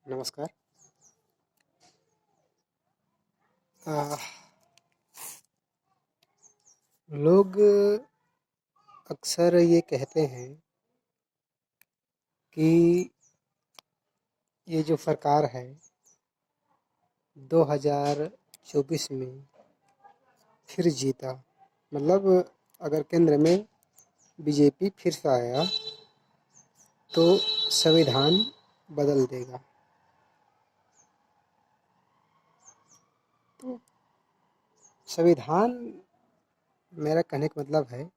नमस्कार। आ, लोग अक्सर ये कहते हैं कि ये जो सरकार है 2024 में फिर जीता, मतलब अगर केंद्र में बीजेपी फिर से आया तो संविधान बदल देगा। तो संविधान, मेरा कहने का मतलब है,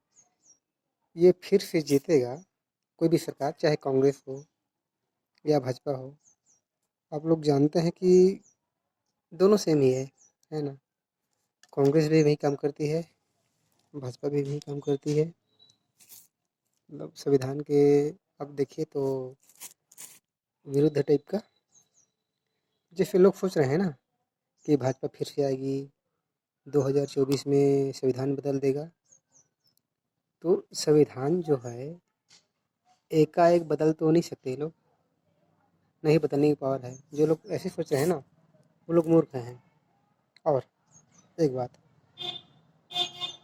ये फिर से जीतेगा। कोई भी सरकार, चाहे कांग्रेस हो या भाजपा हो, आप लोग जानते हैं कि दोनों सेम ही है ना। कांग्रेस भी वही काम करती है, भाजपा भी वही काम करती है। मतलब संविधान के अब देखिए तो विरुद्ध टाइप का, जैसे लोग सोच रहे हैं ना कि भाजपा फिर से आएगी, 2024 में संविधान बदल देगा। तो संविधान जो है एकाएक बदल तो नहीं सकते लोग, नहीं बदलने की पावर है। जो लोग ऐसे सोच रहे हैं ना, वो लोग मूर्ख हैं। और एक बात,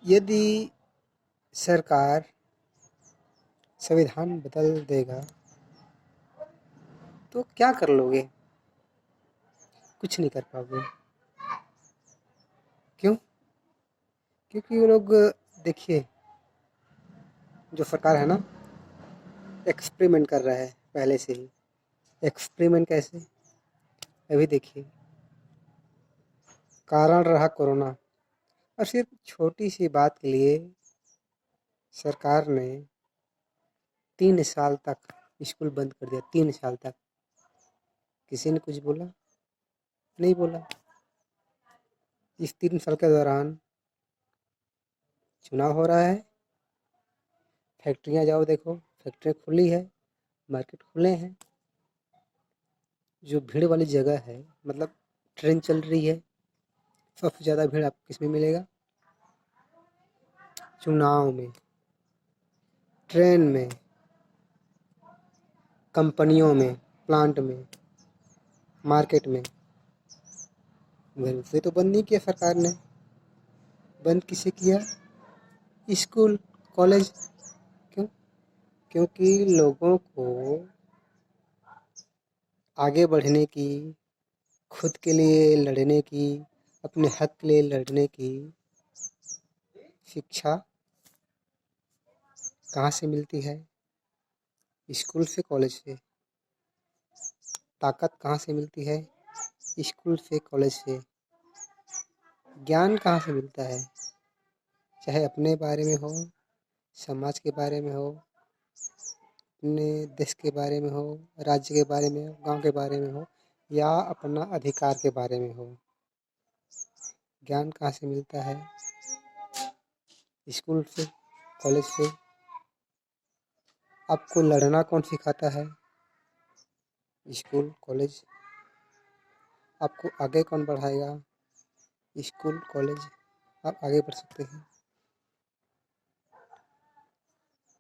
यदि सरकार संविधान बदल देगा तो क्या कर लोगे? कुछ नहीं कर पाओगे। क्यों? क्योंकि वो लोग, देखिए, जो सरकार है ना, एक्सपेरिमेंट कर रहा है पहले से ही। एक्सपेरिमेंट कैसे? अभी देखिए, कारण रहा कोरोना, और सिर्फ छोटी सी बात के लिए सरकार ने 3 साल तक स्कूल बंद कर दिया। 3 साल तक किसी ने कुछ बोला? नहीं बोला। इस 3 साल के दौरान चुनाव हो रहा है, फैक्ट्रियां जाओ देखो, फैक्ट्रियां खुली है, मार्केट खुले हैं। जो भीड़ वाली जगह है, मतलब ट्रेन चल रही है, सबसे ज़्यादा भीड़ आपको किस में मिलेगा? चुनाव में, ट्रेन में, कंपनियों में, प्लांट में, मार्केट में। मगर उसे तो बंद नहीं किया सरकार ने। बंद किसे किया? School, college. क्यों? क्योंकि लोगों को आगे बढ़ने की, खुद के लिए लड़ने की, अपने हक के लिए लड़ने की शिक्षा कहाँ से मिलती है? स्कूल से, कॉलेज से। ताकत कहाँ से मिलती है? स्कूल से, कॉलेज से। ज्ञान कहाँ से मिलता है? चाहे अपने बारे में हो, समाज के बारे में हो, अपने देश के बारे में हो, राज्य के बारे में हो, गांव के बारे में हो, या अपना अधिकार के बारे में हो। ज्ञान कहाँ से मिलता है? स्कूल से, कॉलेज से। आपको लड़ना कौन सिखाता है? School, college. आपको आगे कौन बढ़ाएगा? School, college. आप आगे बढ़ सकते हैं।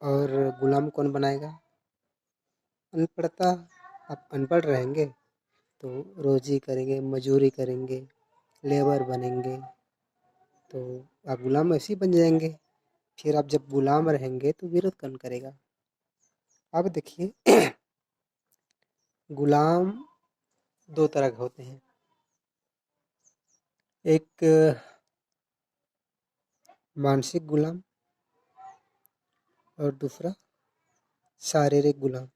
और गुलाम कौन बनाएगा? अनपढ़ता। आप अनपढ़ रहेंगे तो रोजी करेंगे, मजूरी करेंगे, लेबर बनेंगे, तो आप गुलाम ऐसे ही बन जाएंगे। फिर आप जब गुलाम रहेंगे तो विरोध कौन करेगा? अब देखिए, गुलाम दो तरह के होते हैं। एक मानसिक गुलाम, और दूसरा शारीरिक गुलाम।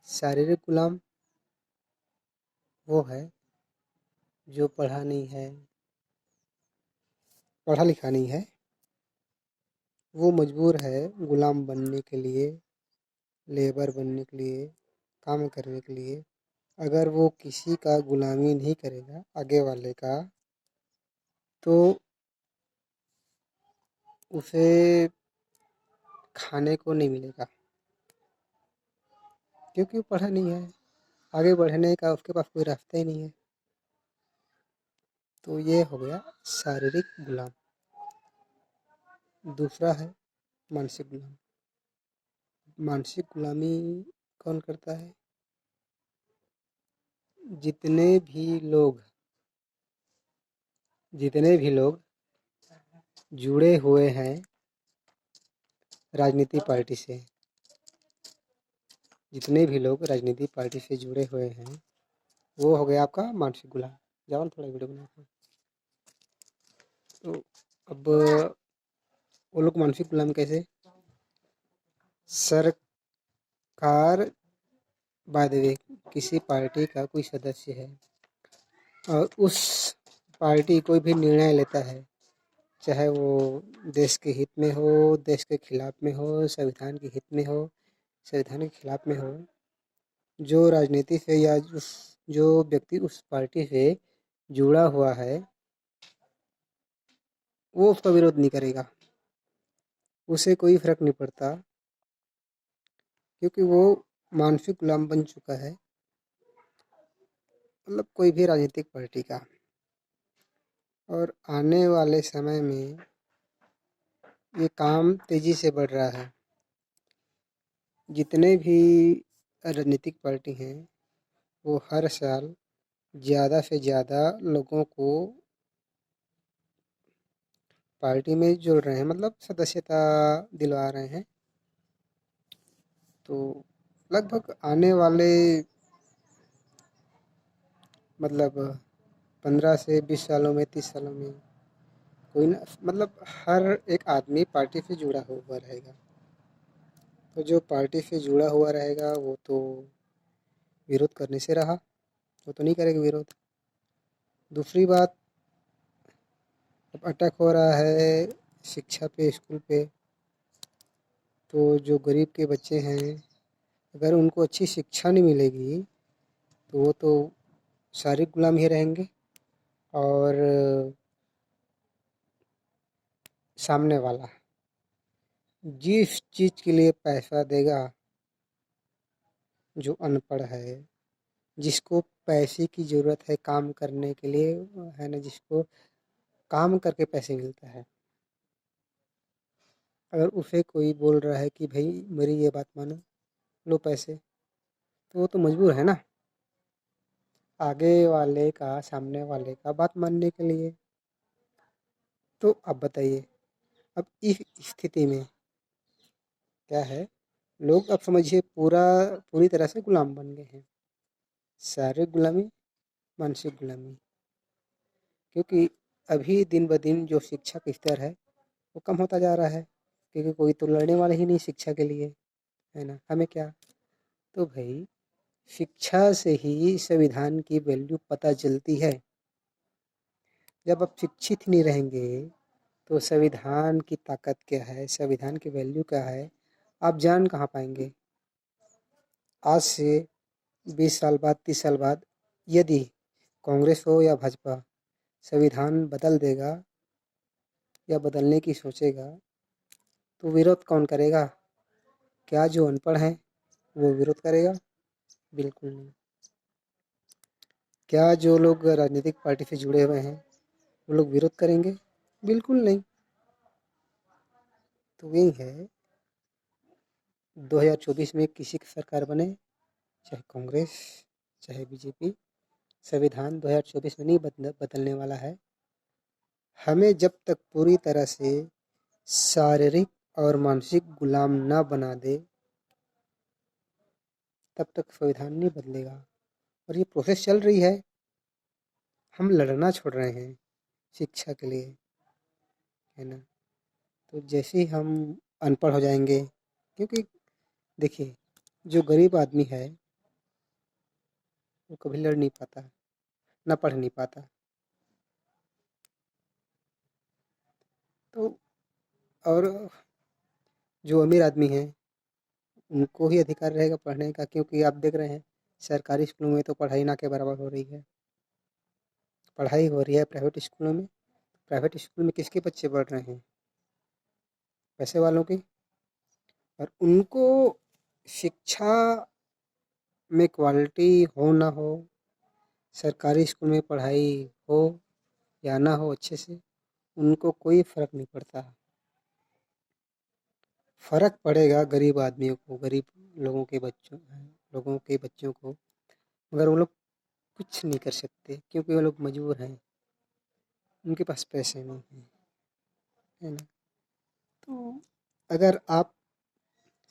शारीरिक गुलाम वो है जो पढ़ा नहीं है, पढ़ा लिखा नहीं है, वो मजबूर है गुलाम बनने के लिए, लेबर बनने के लिए, काम करने के लिए। अगर वो किसी का गुलामी नहीं करेगा, आगे वाले का, तो उसे खाने को नहीं मिलेगा, क्योंकि वो पढ़ा नहीं है। आगे बढ़ने का उसके पास कोई रास्ता ही नहीं है। तो ये हो गया शारीरिक गुलाम। दूसरा है मानसिक गुलाम। मानसिक गुलामी कौन करता है? जितने भी लोग जितने भी लोग जुड़े हुए हैं राजनीति पार्टी से, जितने भी लोग राजनीति पार्टी से जुड़े हुए हैं, वो हो गया आपका मानसिक गुलाम। जाओ थोड़ा वीडियो बना। तो अब वो लोग मानसिक गुलाम कैसे? सरकार बाय द वे किसी पार्टी का कोई सदस्य है और उस पार्टी कोई भी निर्णय लेता है, चाहे वो देश के हित में हो, देश के खिलाफ में हो, संविधान के हित में हो, संविधान के खिलाफ में हो, जो राजनीति से या जो व्यक्ति उस पार्टी से जुड़ा हुआ है वो उसका विरोध नहीं करेगा, उसे कोई फर्क नहीं पड़ता, क्योंकि वो मानसिक गुलाम बन चुका है, मतलब कोई भी राजनीतिक पार्टी का। और आने वाले समय में ये काम तेजी से बढ़ रहा है। जितने भी राजनीतिक पार्टी हैं वो हर साल ज़्यादा से ज़्यादा लोगों को पार्टी में जोड़ रहे हैं, मतलब सदस्यता दिलवा रहे हैं। तो लगभग आने वाले मतलब 15 से 20 सालों में, 30 सालों में कोई ना, मतलब हर एक आदमी पार्टी से जुड़ा हुआ रहेगा। तो जो पार्टी से जुड़ा हुआ रहेगा वो तो विरोध करने से रहा, वो तो नहीं करेगा विरोध। दूसरी बात, अब अटैक हो रहा है शिक्षा पे, स्कूल पे, तो जो गरीब के बच्चे हैं अगर उनको अच्छी शिक्षा नहीं मिलेगी तो वो तो सारे गुलाम ही रहेंगे। और सामने वाला जिस चीज़ के लिए पैसा देगा, जो अनपढ़ है, जिसको पैसे की ज़रूरत है काम करने के लिए, है ना, जिसको काम करके पैसे मिलता है, अगर उसे कोई बोल रहा है कि भाई मेरी ये बात मानो, लो पैसे, तो वो तो मजबूर है ना आगे वाले का, सामने वाले का बात मानने के लिए। तो अब बताइए, अब इस स्थिति में क्या है, लोग अब समझिए पूरी तरह से गुलाम बन गए हैं। शारीरिक गुलामी, मानसिक गुलामी, क्योंकि अभी दिन ब दिन जो शिक्षा का स्तर है वो कम होता जा रहा है, क्योंकि कोई तो लड़ने वाला ही नहीं शिक्षा के लिए, है ना। हमें क्या, तो भाई शिक्षा से ही संविधान की वैल्यू पता चलती है। जब आप शिक्षित नहीं रहेंगे तो संविधान की ताकत क्या है, संविधान की वैल्यू क्या है, आप जान कहाँ पाएंगे। आज से 20 साल बाद, 30 साल बाद यदि कांग्रेस हो या भाजपा संविधान बदल देगा या बदलने की सोचेगा, तो विरोध कौन करेगा? क्या जो अनपढ़ है वो विरोध करेगा? बिल्कुल नहीं। क्या जो लोग राजनीतिक पार्टी से जुड़े हुए हैं वो लोग विरोध करेंगे? बिल्कुल नहीं। तो यही है, 2024 में किसी की सरकार बने, चाहे कांग्रेस चाहे बीजेपी, संविधान 2024 में नहीं बदलने वाला है। हमें जब तक पूरी तरह से शारीरिक और मानसिक गुलाम ना बना दे तब तक संविधान नहीं बदलेगा। और ये प्रोसेस चल रही है, हम लड़ना छोड़ रहे हैं शिक्षा के लिए, है ना। तो जैसे ही हम अनपढ़ हो जाएंगे, क्योंकि देखिए जो गरीब आदमी है वो कभी लड़ नहीं पाता, ना पढ़ नहीं पाता। तो और जो अमीर आदमी है उनको ही अधिकार रहेगा पढ़ने का, क्योंकि आप देख रहे हैं सरकारी स्कूलों में तो पढ़ाई ना के बराबर हो रही है। पढ़ाई हो रही है प्राइवेट स्कूलों में, प्राइवेट स्कूल में किसके बच्चे पढ़ रहे हैं? पैसे वालों के। और उनको शिक्षा में क्वालिटी हो ना हो, सरकारी स्कूल में पढ़ाई हो या ना हो अच्छे से, उनको कोई फ़र्क नहीं पड़ता। फ़र्क पड़ेगा गरीब आदमियों को, गरीब लोगों के बच्चों को, मगर वो लोग कुछ नहीं कर सकते क्योंकि वो लोग मजबूर हैं, उनके पास पैसे नहीं हैं, है ना? तो अगर आप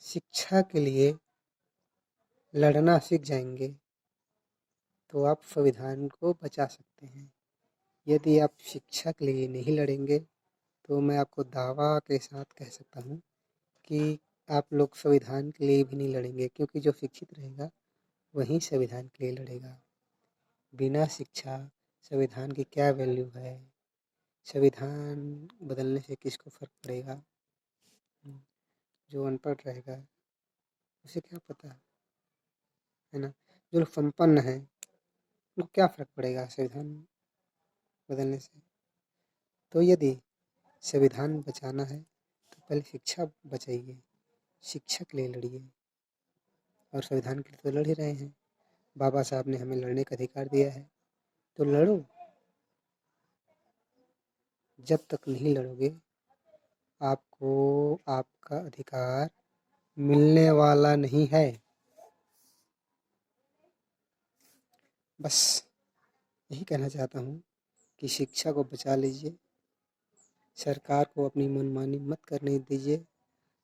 शिक्षा के लिए लड़ना सीख जाएंगे तो आप संविधान को बचा सकते हैं। यदि आप शिक्षा के लिए नहीं लड़ेंगे तो मैं आपको दावा के साथ कह सकता हूँ कि आप लोग संविधान के लिए भी नहीं लड़ेंगे, क्योंकि जो शिक्षित रहेगा वही संविधान के लिए लड़ेगा। बिना शिक्षा संविधान की क्या वैल्यू है? संविधान बदलने से किसको फ़र्क पड़ेगा? जो अनपढ़ रहेगा उसे क्या पता, है ना? जो लोग संपन्न हैं उनको क्या फ़र्क पड़ेगा संविधान बदलने से? तो यदि संविधान बचाना है तो पहले शिक्षा बचाइए, शिक्षा के लिए लड़िए, और संविधान के लिए तो लड़ ही रहे हैं। बाबा साहब ने हमें लड़ने का अधिकार दिया है, तो लड़ो। जब तक नहीं लड़ोगे आपको आपका अधिकार मिलने वाला नहीं है। बस यही कहना चाहता हूँ कि शिक्षा को बचा लीजिए, सरकार को अपनी मनमानी मत करने दीजिए।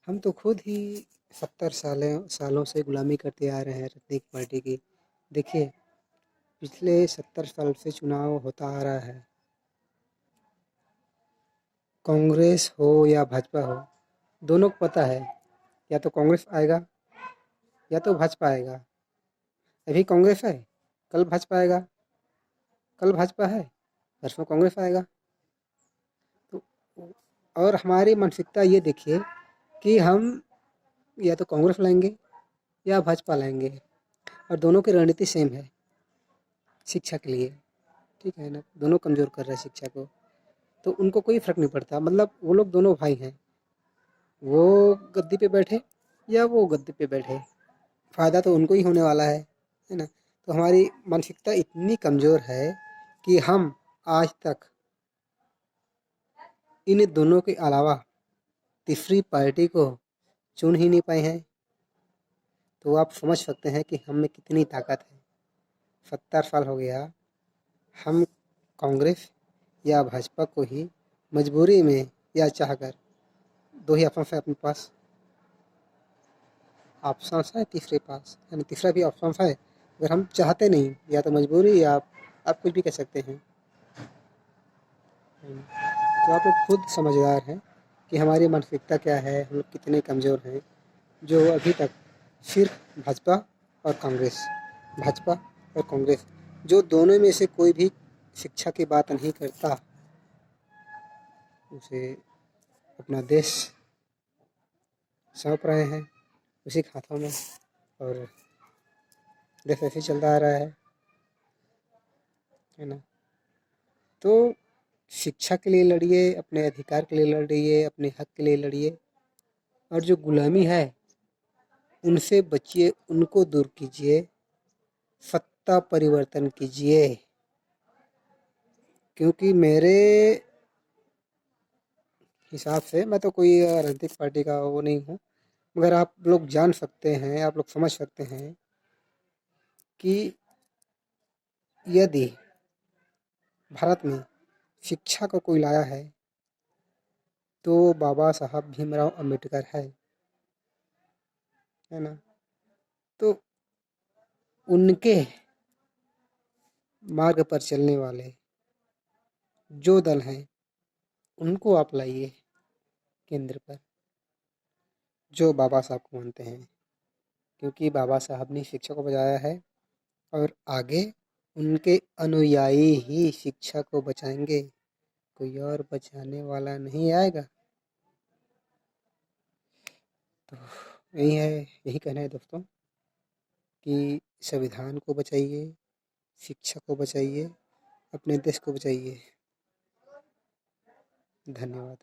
हम तो खुद ही 70 सालों से गुलामी करते आ रहे हैं राजनीतिक पार्टी की। देखिए, पिछले 70 साल से चुनाव होता आ रहा है, कांग्रेस हो या भाजपा हो, दोनों को पता है या तो कांग्रेस आएगा या तो भाजपा आएगा। अभी कांग्रेस है, कल भाजपा आएगा, कल भाजपा है, परसों कांग्रेस आएगा। तो और हमारी मानसिकता ये देखिए कि हम या तो कांग्रेस लाएंगे या भाजपा लाएंगे, और दोनों की रणनीति सेम है शिक्षा के लिए, ठीक है ना? दोनों कमज़ोर कर रहे हैं शिक्षा को, तो उनको कोई फ़र्क नहीं पड़ता। मतलब वो लोग दोनों भाई हैं, वो गद्दी पे बैठे या वो गद्दी पे बैठे, फ़ायदा तो उनको ही होने वाला है ना? तो हमारी मानसिकता इतनी कमज़ोर है कि हम आज तक इन दोनों के अलावा तीसरी पार्टी को चुन ही नहीं पाए हैं। तो आप समझ सकते हैं कि हम में कितनी ताकत है। 70 साल हो गया, हम कांग्रेस या भाजपा को ही मजबूरी में या चाहकर, दो ही ऑप्शन है अपने पास, ऑप्शन है तीसरे पास, यानी तीसरा भी ऑप्शन है। अगर हम चाहते नहीं, या तो मजबूरी या आप कुछ भी कह सकते हैं। तो आप लोग खुद समझदार हैं कि हमारी मानसिकता क्या है, हम लोग कितने कमज़ोर हैं, जो अभी तक सिर्फ भाजपा और कांग्रेस, जो दोनों में से कोई भी शिक्षा की बात नहीं करता, उसे अपना देश सौंप रहे हैं उसी के हाथों में, और देश ऐसे ही चलता आ रहा है ना? तो शिक्षा के लिए लड़िए, अपने अधिकार के लिए लड़िए, अपने हक के लिए लड़िए, और जो गुलामी है उनसे बचिए, उनको दूर कीजिए, सत्ता परिवर्तन कीजिए। क्योंकि मेरे हिसाब से, मैं तो कोई राजनीतिक पार्टी का वो नहीं हूँ, मगर आप लोग जान सकते हैं, आप लोग समझ सकते हैं कि यदि भारत में शिक्षा को कोई लाया है तो बाबा साहब भीमराव अम्बेडकर है ना? तो उनके मार्ग पर चलने वाले जो दल हैं उनको आप लाइए केंद्र पर, जो बाबा साहब को मानते हैं, क्योंकि बाबा साहब ने शिक्षा को बचाया है, और आगे उनके अनुयायी ही शिक्षा को बचाएंगे, कोई और बचाने वाला नहीं आएगा। तो यही कहना है दोस्तों कि संविधान को बचाइए, शिक्षा को बचाइए, अपने देश को बचाइए। धन्यवाद।